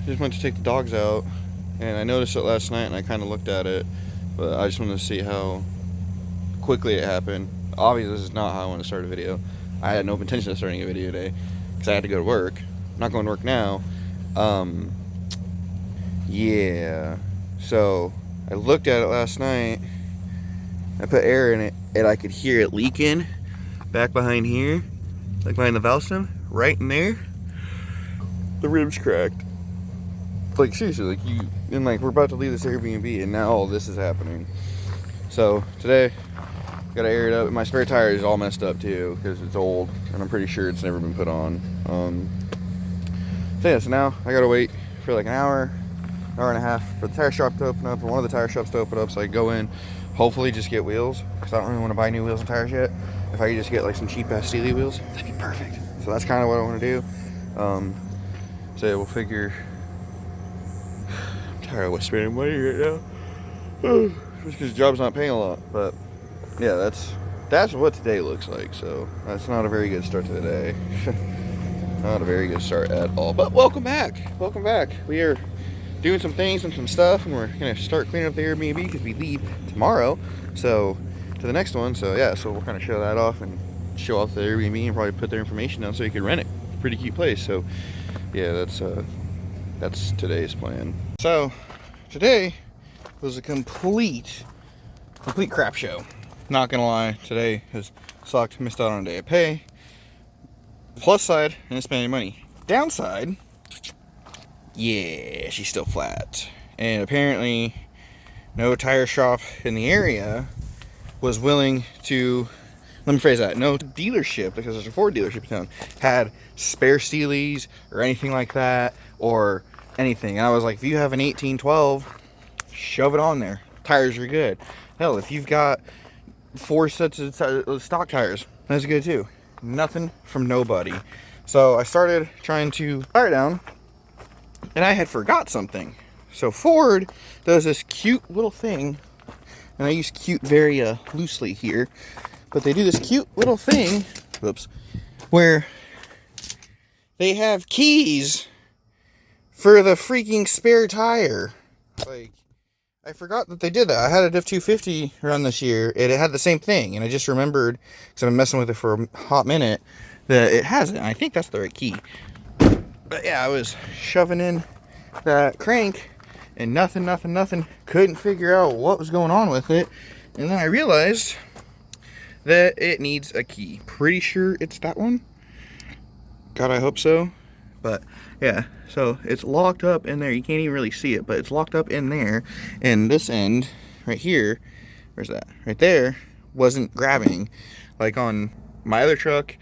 just went to take the dogs out, and I noticed it last night, and I kind of looked at it, but I just wanted to see how quickly it happened. Obviously, this is not how I want to start a video. I had no intention of starting a video today, because I had to go to work. I'm not going to work now. Yeah. So, I looked at it last night. I put air in it, and I could hear it leaking back behind here, like behind the valve stem, right in there. The ribs cracked. Like, seriously, like we're about to leave this Airbnb, and now all this is happening. So, today, gotta air it up. My spare tire is all messed up too, because it's old, and I'm pretty sure it's never been put on. So yeah, so now I gotta wait for like an hour and a half for the tire shop to open up, or one of the tire shops to open up, so I can go in, hopefully just get wheels, because I don't really want to buy new wheels and tires yet. If I could just get like some cheap ass Steely wheels, that'd be perfect. So that's kind of what I want to do. So yeah, we'll figure. I'm tired of spending money right now, just because the job's not paying a lot. But yeah, that's what today looks like. So that's not a very good start to the day. Not a very good start at all. But welcome back. Welcome back. We are doing some things and some stuff, and we're gonna start cleaning up the Airbnb because we leave tomorrow. So to the next one. So yeah, so we'll kind of show that off and show off the Airbnb and probably put their information down so you can rent it. Pretty cute place. So yeah, that's today's plan. So today was a complete crap show. Not gonna lie, today has sucked. Missed out on a day of pay. Plus side, I didn't spend any money. Downside, yeah, she's still flat. And apparently, no tire shop in the area was willing to, let me phrase that, no dealership, because there's a Ford dealership in town, had spare Steelies or anything like that, or anything. And I was like, if you have an 1812, shove it on there. Tires are good. Hell, if you've got 4 sets of stock tires, that's good too. Nothing from nobody. So I started trying to tire down, and I had forgot something. So Ford does this cute little thing, and I use cute very loosely here, but they do this cute little thing, whoops, where they have keys for the freaking spare tire. Like, I forgot that they did that. I had a Diff 250 run this year, and it had the same thing, and I just remembered, because I've been messing with it for a hot minute, that it has it, and I think that's the right key. But yeah, I was shoving in that crank, and nothing, couldn't figure out what was going on with it, and then I realized that it needs a key. Pretty sure it's that one. God, I hope so. But yeah, so it's locked up in there. You can't even really see it, but it's locked up in there. And this end right here, where's that? Right there, wasn't grabbing. Like on my other truck,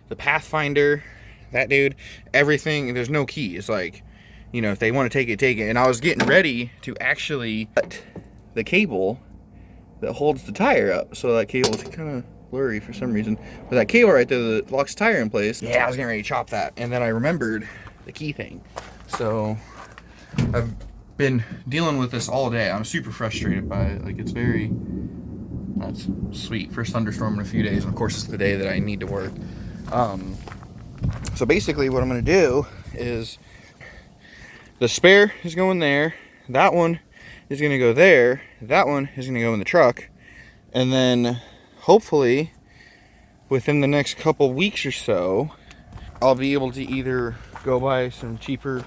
the Pathfinder, that dude, everything, there's no key. It's like, you know, if they want to take it, take it. And I was getting ready to actually cut the cable that holds the tire up. So that cable is kind of blurry for some reason, but that cable right there that locks the tire in place, yeah, I was getting ready to chop that, and then I remembered the key thing. So I've been dealing with this all day. I'm super frustrated by it. Like, it's very, that's sweet, first thunderstorm in a few days, and of course it's the day that I need to work. So basically what I'm going to do is the spare is going there, that one is going to go there, that one is going to go in the truck, and then hopefully, within the next couple weeks or so, I'll be able to either go buy some cheaper,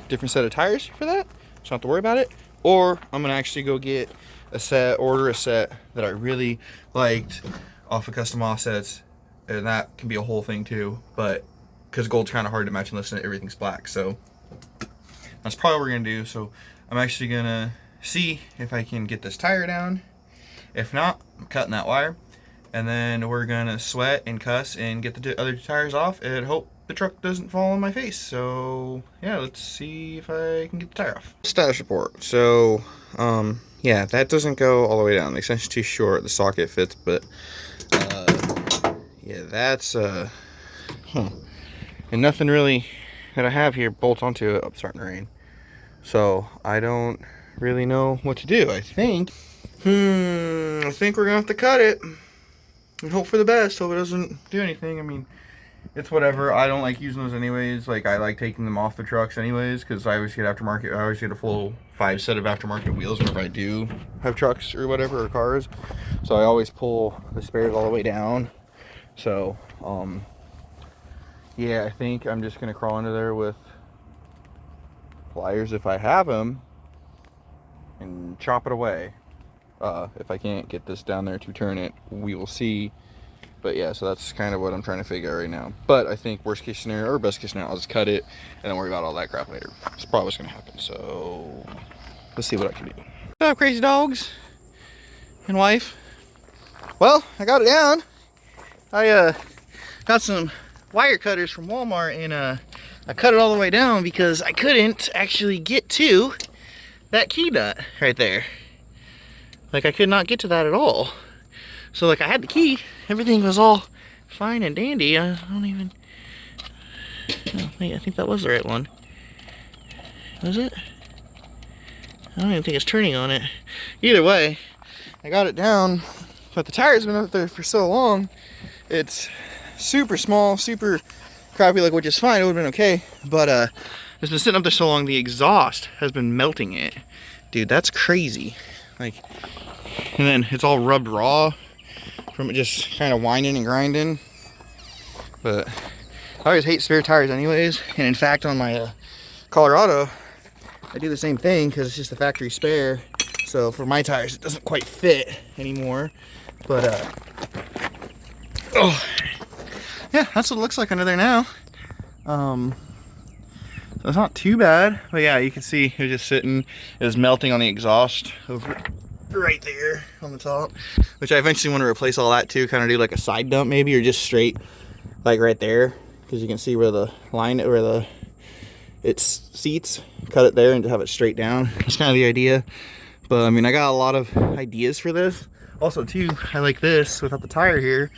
different set of tires for that, so I don't have to worry about it, or I'm gonna actually go get a set, order a set that I really liked off of Custom Offsets, and that can be a whole thing too, but because gold's kind of hard to match unless everything's black, so that's probably what we're gonna do. So I'm actually gonna see if I can get this tire down. If not, I'm cutting that wire. And then we're gonna sweat and cuss and get the other tires off and hope the truck doesn't fall on my face. So yeah, let's see if I can get the tire off. Status report. So yeah, that doesn't go all the way down. The extension's too short, the socket fits, but yeah, that's and nothing really that I have here bolts onto it. Oh, it's starting to rain. So I don't really know what to do. I think we're gonna have to cut it and hope for the best. Hope it doesn't do anything. I mean, it's whatever. I don't like using those anyways. Like, I like taking them off the trucks anyways, because I always get aftermarket. I always get a full 5 set of aftermarket wheels whenever I do have trucks or whatever, or cars. So I always pull the spares all the way down. So, yeah, I think I'm just going to crawl under there with pliers if I have them and chop it away. If I can't get this down there to turn it, we will see. But yeah, so that's kind of what I'm trying to figure out right now. But I think worst case scenario or best case scenario, I'll just cut it and then worry about all that crap later. That's probably what's gonna happen. So let's see what I can do. What's up, crazy dogs and wife? Well, I got it down. I got some wire cutters from Walmart, and I cut it all the way down because I couldn't actually get to that key nut right there. Like, I could not get to that at all. So, like, I had the key, everything was all fine and dandy. I think that was the right one. Was it? I don't even think it's turning on it. Either way, I got it down, but the tire's been up there for so long. It's super small, super crappy, like, which is fine, it would have been okay. But it's been sitting up there so long, the exhaust has been melting it. Dude, that's crazy. Like, and then it's all rubbed raw from it just kind of winding and grinding. But I always hate spare tires anyways, and in fact on my Colorado I do the same thing because it's just a factory spare, so for my tires it doesn't quite fit anymore. But oh yeah, that's what it looks like under there now. So it's not too bad, but yeah, you can see it was just sitting, it was melting on the exhaust over right there on the top, which I eventually want to replace all that too, kind of do like a side dump maybe, or just straight like right there, because you can see where the line, where its seats, cut it there and to have it straight down. That's kind of the idea. But I mean, I got a lot of ideas for this. Also too, I like this without the tire here.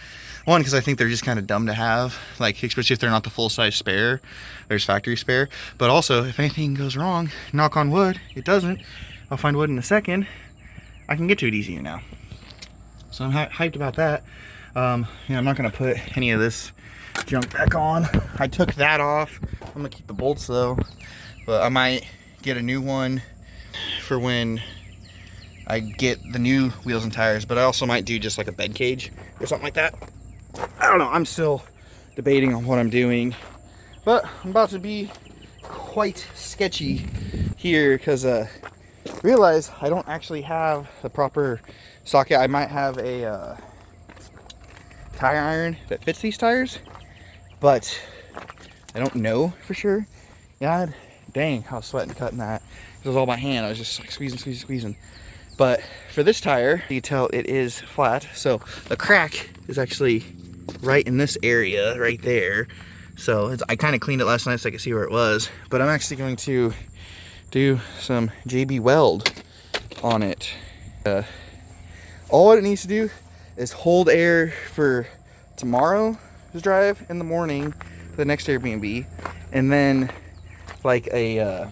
One, because I think they're just kind of dumb to have, like, especially if they're not the full-size spare. There's factory spare. But also, if anything goes wrong, knock on wood, it doesn't. I'll find wood in a second. I can get to it easier now. So I'm hyped about that. I'm not gonna put any of this junk back on. I took that off. I'm gonna keep the bolts though, but I might get a new one for when I get the new wheels and tires. But I also might do just like a bed cage or something like that. I don't know, I'm still debating on what I'm doing, but I'm about to be quite sketchy here because realize I don't actually have the proper socket. I might have a tire iron that fits these tires, but I don't know for sure. God dang, I was sweating cutting that. It was all by hand. I was just like squeezing. But for this tire, you can tell it is flat, so the crack is actually right in this area right there. So I kind of cleaned it last night so I could see where it was, but I'm actually going to do some JB Weld on it. All it needs to do is hold air for tomorrow's drive in the morning, the next Airbnb, and then like a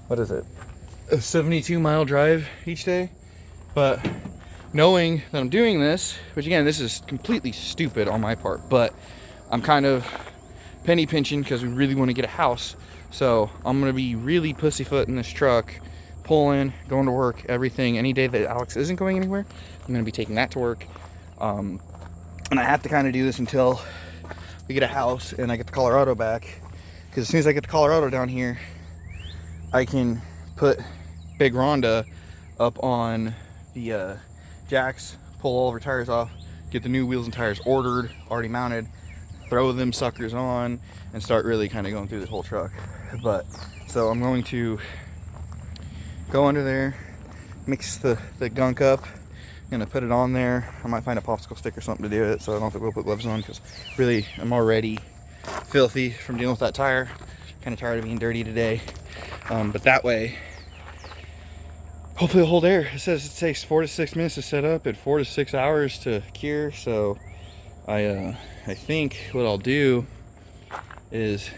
what is it, a 72-mile drive each day. But knowing that I'm doing this, which again, this is completely stupid on my part, but I'm kind of penny pinching because we really want to get a house. So I'm going to be really pussyfoot in this truck, pulling, going to work, everything. Any day that Alex isn't going anywhere, I'm going to be taking that to work. And I have to kind of do this until we get a house and I get the Colorado back. Because as soon as I get the Colorado down here, I can put Big Rhonda up on the jacks, pull all of her tires off, get the new wheels and tires ordered, already mounted, throw them suckers on, and start really kind of going through the whole truck. But so I'm going to go under there, mix the gunk up, I'm gonna put it on there. I might find a popsicle stick or something to do it, so I don't have to go put gloves on, because really I'm already filthy from dealing with that tire. Kind of tired of being dirty today. But that way, hopefully it'll hold air. It says it takes 4 to 6 minutes to set up and 4 to 6 hours to cure. So I think what I'll do is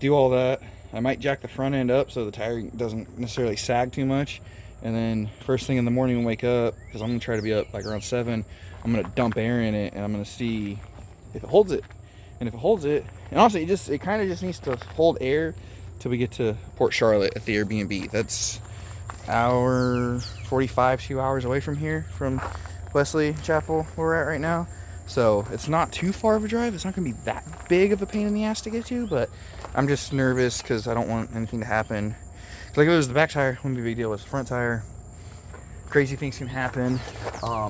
do all that. I might jack the front end up so the tire doesn't necessarily sag too much. And then first thing in the morning when I wake up, because I'm gonna try to be up like around 7, I'm gonna dump air in it and I'm gonna see if it holds it. And if it holds it, and also it kind of just needs to hold air till we get to Port Charlotte at the Airbnb. That's hour 45, 2 hours away from here, from Wesley Chapel where we're at right now. So it's not too far of a drive. It's not gonna be that big of a pain in the ass to get to, but I'm just nervous because I don't want anything to happen. Like, if it was the back tire, wouldn't be a big deal. It's the front tire. Crazy things can happen. I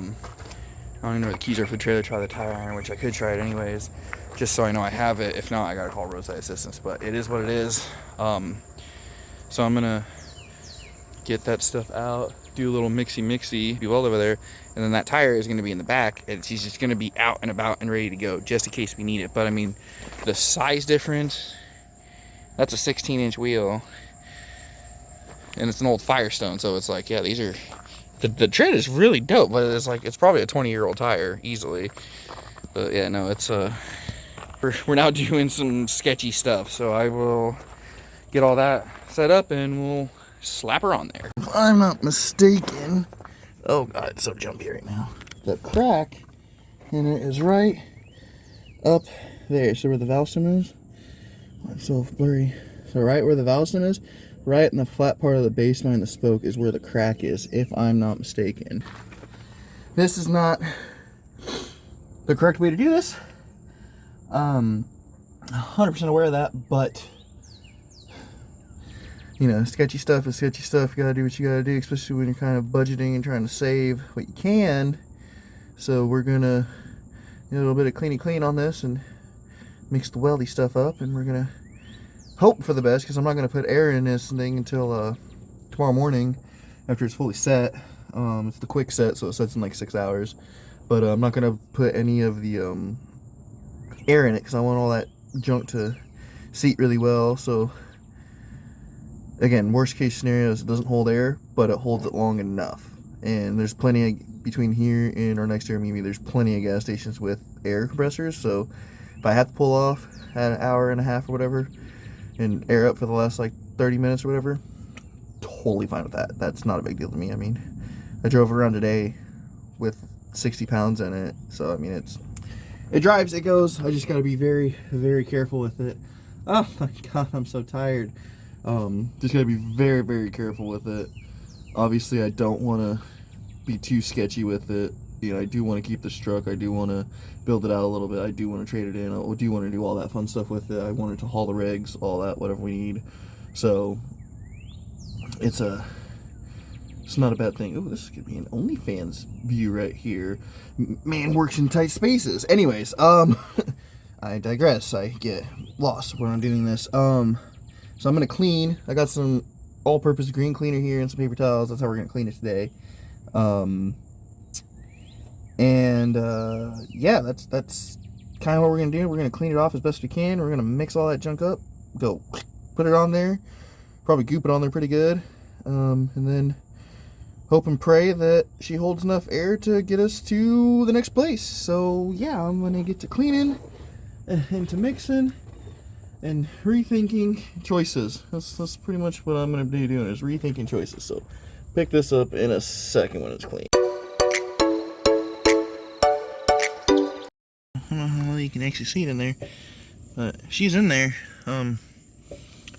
don't even know where the keys are for the trailer. Try the tire iron, which I could try it anyways, just so I know I have it. If not, I gotta call roadside assistance. But it is what it is. So I'm gonna get that stuff out, do a little mixy, be well over there, and then that tire is gonna be in the back, and she's just gonna be out and about and ready to go, just in case we need it. But I mean, the size difference. That's a 16-inch wheel, and it's an old Firestone, so it's like, yeah, these are. The tread is really dope, but it's like, it's probably a 20-year-old tire easily. But yeah, no, it's we're now doing some sketchy stuff, so I will get all that set up and we'll slap her on there. If I'm not mistaken, oh god, it's so jumpy right now. The crack in it is right up there. So where the valve stem is, it's so blurry. So right where the valve stem is, right in the flat part of the base behind the spoke is where the crack is, if I'm not mistaken. This is not the correct way to do this. 100% aware of that, but you know, sketchy stuff is sketchy stuff. You gotta do what you gotta do, especially when you're kind of budgeting and trying to save what you can. So we're gonna do a little bit of clean on this and mix the weldy stuff up, and we're gonna hope for the best, because I'm not going to put air in this thing until tomorrow morning after it's fully set. It's the quick set, so it sets in like 6 hours, but I'm not going to put any of the air in it because I want all that junk to seat really well. So again, worst case scenario is it doesn't hold air, but it holds it long enough, and there's plenty of, between here and our next Airbnb, there's plenty of gas stations with air compressors. So if I have to pull off at an hour and a half or whatever and air up for the last like 30 minutes or whatever, totally fine with that. That's not a big deal to me. I mean, I drove around today with 60 pounds in it, so I mean, it drives, it goes. I just got to be very careful with it. Oh my god, I'm so tired. Just got to be very careful with it. Obviously, I don't want to be too sketchy with it. You know, I do want to keep this truck. I do want to build it out a little bit. I do want to trade it in. I do want to do all that fun stuff with it. I wanted to haul the rigs, all that, whatever we need. So it's not a bad thing. Oh, this could be an OnlyFans view right here. Man works in tight spaces. Anyways, I digress. I get lost when I'm doing this. So I'm gonna clean. I got some all-purpose green cleaner here and some paper towels. That's how we're gonna clean it today. Yeah, that's kind of what we're gonna do. We're gonna clean it off as best we can. We're gonna mix all that junk up, go put it on there, probably goop it on there pretty good, and then hope and pray that she holds enough air to get us to the next place. So yeah, I'm gonna get to cleaning and to mixing and rethinking choices. That's pretty much what I'm gonna be doing, is rethinking choices. So pick this up in a second when it's clean. I don't know how you can actually see it in there, but she's in there.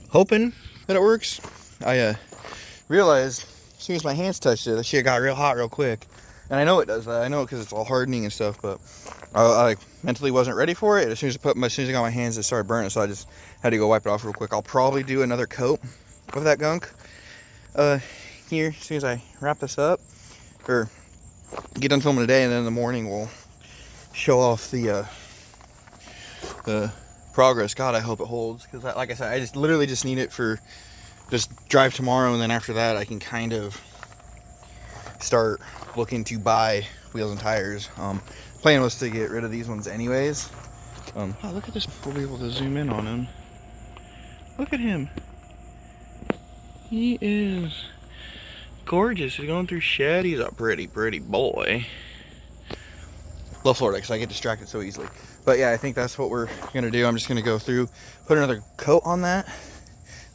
Hoping that it works. I realized as soon as my hands touched it, that shit got real hot real quick, and I know it does that. I know it because it's all hardening and stuff, but I mentally wasn't ready for it. As soon as I got my hands, it started burning, so I just had to go wipe it off real quick. I'll probably do another coat of that gunk here as soon as I wrap this up, or get done filming today, and then in the morning we'll show off the progress. God, I hope it holds, because like I said, I literally just need it for just drive tomorrow, and then after that I can kind of start looking to buy wheels and tires. Plan was to get rid of these ones anyways. Oh, look at this. We'll be able to zoom in on him. Look at him. He is gorgeous. He's going through shed. He's a pretty boy. Love Florida because I get distracted so easily. But yeah, I think that's what we're gonna do. I'm just gonna go through, put another coat on that,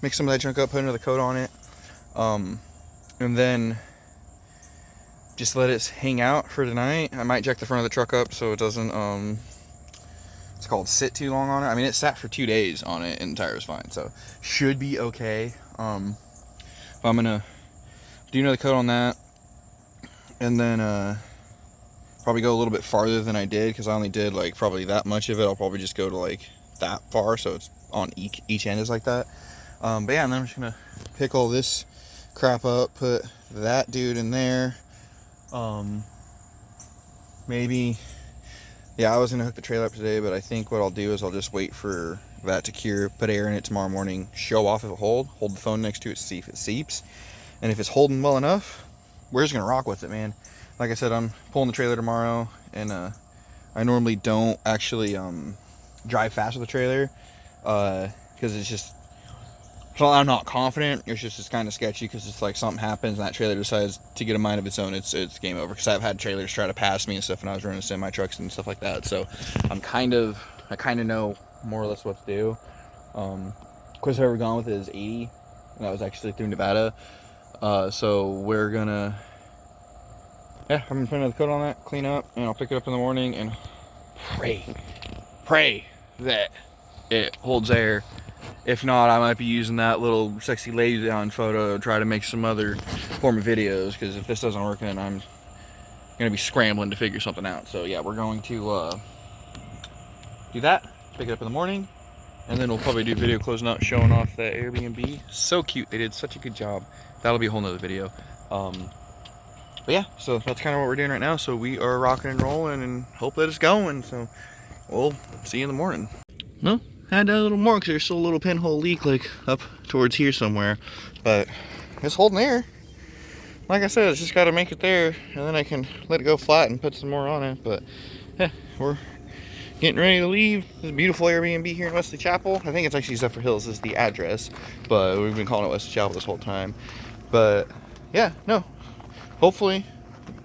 mix some of that junk up, put another coat on it, and then just let it hang out for tonight. I might jack the front of the truck up so it doesn't it's called sit too long on it. I mean, it sat for 2 days on it and the tire was fine, so should be okay. I'm gonna do another coat on that, and then probably go a little bit farther than I did, because I only did like probably that much of it. I'll probably just go to like that far, so it's on each end is like that. But yeah, and then I'm just gonna pick all this crap up, put that dude in there. Maybe, yeah, I was gonna hook the trailer up today, but I think what I'll do is I'll just wait for that to cure, put air in it tomorrow morning, show off if it hold the phone next to it to see if it seeps, and if it's holding well enough, we're just gonna rock with it, man. Like I said, I'm pulling the trailer tomorrow, and I normally don't actually drive fast with the trailer, because it's just, so I'm not confident. It's kind of sketchy, because it's like something happens and that trailer decides to get a mind of its own. It's game over, because I've had trailers try to pass me and stuff when I was running semi trucks and stuff like that. So I kind of know more or less what to do. Quickest I've ever gone with it is 80, and that was actually through Nevada. So we're gonna, yeah, I'm gonna put another coat on that, clean up, and I'll pick it up in the morning and pray that it holds air. If not, I might be using that little sexy lay down photo to try to make some other form of videos, because if this doesn't work, then I'm gonna be scrambling to figure something out. So yeah, we're going to do that, pick it up in the morning, and then we'll probably do a video closing out, showing off that Airbnb. So cute, they did such a good job. That'll be a whole nother video. But yeah, so that's kind of what we're doing right now. So we are rocking and rolling, and hope that it's going. So we'll see you in the morning. No, had a little more, because there's still a little pinhole leak like up towards here somewhere, but it's holding air. Like I said, it's just got to make it there, and then I can let it go flat and put some more on it. But yeah, we're getting ready to leave. This beautiful Airbnb here in Wesley Chapel. I think it's actually Zephyr Hills is the address, but we've been calling it Wesley Chapel this whole time. But yeah, no, hopefully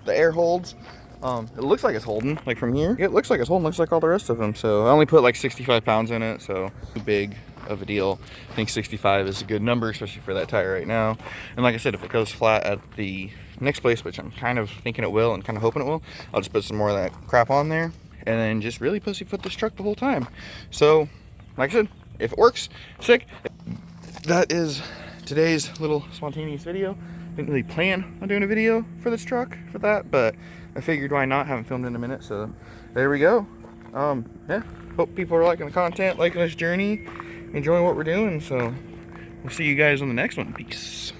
the air holds. It looks like it's holding, like from here. It looks like it's holding, looks like all the rest of them. So I only put like 65 pounds in it, so too big of a deal. I think 65 is a good number, especially for that tire right now. And like I said, if it goes flat at the next place, which I'm kind of thinking it will and kind of hoping it will, I'll just put some more of that crap on there, and then just really pussyfoot this truck the whole time. So like I said, if it works, sick. That is today's little spontaneous video. Didn't really plan on doing a video for this truck for that, but I figured why not. Haven't filmed in a minute, so there we go. Yeah, hope people are liking the content, liking this journey, enjoying what we're doing. So we'll see you guys on the next one. Peace.